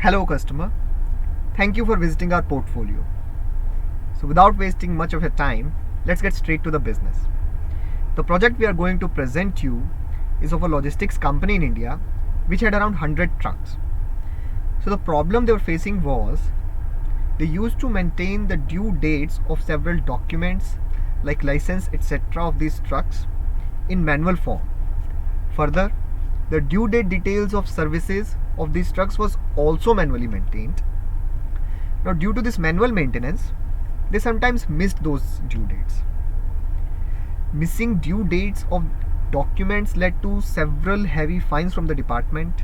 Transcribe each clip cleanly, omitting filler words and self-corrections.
Hello customer, thank you for visiting our portfolio. So without wasting much of your time, let's get straight to the business. The project we are going to present you is of a logistics company in India which had around 100 trucks. So the problem they were facing was they used to maintain the due dates of several documents like license etc. of these trucks in manual form. Further, the due date details of services of these trucks was also manually maintained. Now, due to this manual maintenance, they sometimes missed those due dates. Missing due dates of documents led to several heavy fines from the department,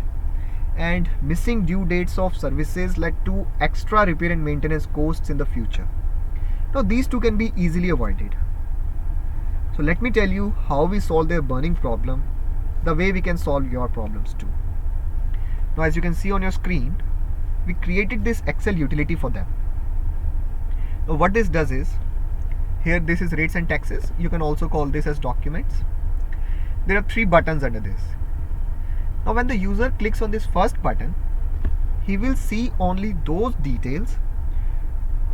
and missing due dates of services led to extra repair and maintenance costs in the future. Now, these two can be easily avoided. So, let me tell you how we solve their burning problem, the way we can solve your problems too. Now, as you can see on your screen, we created this Excel utility for them. Now, what this does is, here this is rates and taxes. You can also call this as documents. There are 3 buttons under this. Now, when the user clicks on this first button, he will see only those details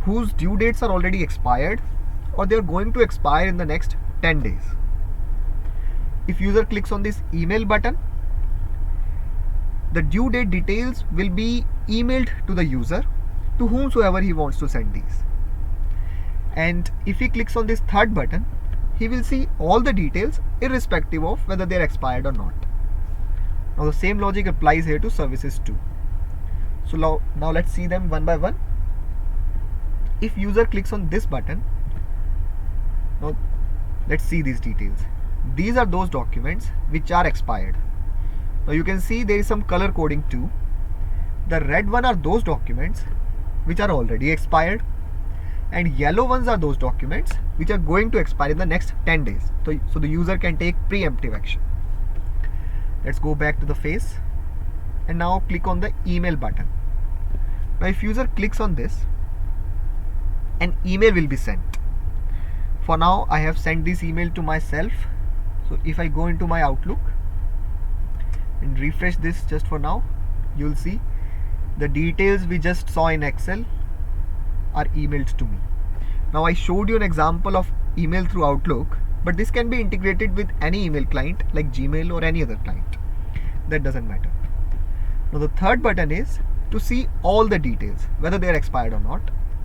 whose due dates are already expired or they are going to expire in the next 10 days. If user clicks on this email button, the due date details will be emailed to the user to whomsoever he wants to send these. And if he clicks on this third button, he will see all the details irrespective of whether they are expired or not. Now the same logic applies here to services too. So now let's see them one by one. If user clicks on this button, now let's see these details. These are those documents which are expired. Now you can see there is some color coding too. The red one are those documents which are already expired, and yellow ones are those documents which are going to expire in the next 10 days. So the user can take preemptive action. Let's go back to the face and now click on the email button. Now if user clicks on this, an email will be sent. For now I have sent this email to myself. So if I go into my Outlook and refresh this just for now, you will see the details we just saw in Excel are emailed to me. Now I showed you an example of email through Outlook, but this can be integrated with any email client like Gmail or any other client. That doesn't matter. Now the third button is to see all the details, whether they are expired or not.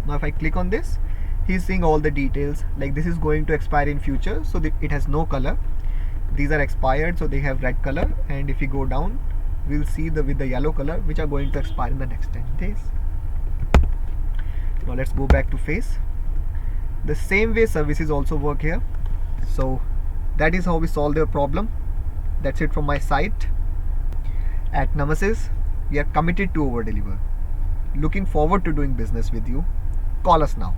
Now if I click on this, he is seeing all the details, like this is going to expire in future, so it has no color. These are expired, so they have red color, and if we go down, we'll see with the yellow color which are going to expire in the next 10 days. Now let's go back to face. The same way services also work here. So that is how we solve their problem. That's it from my side. At Nemesis, we are committed to over deliver. Looking forward to doing business with you. Call us now.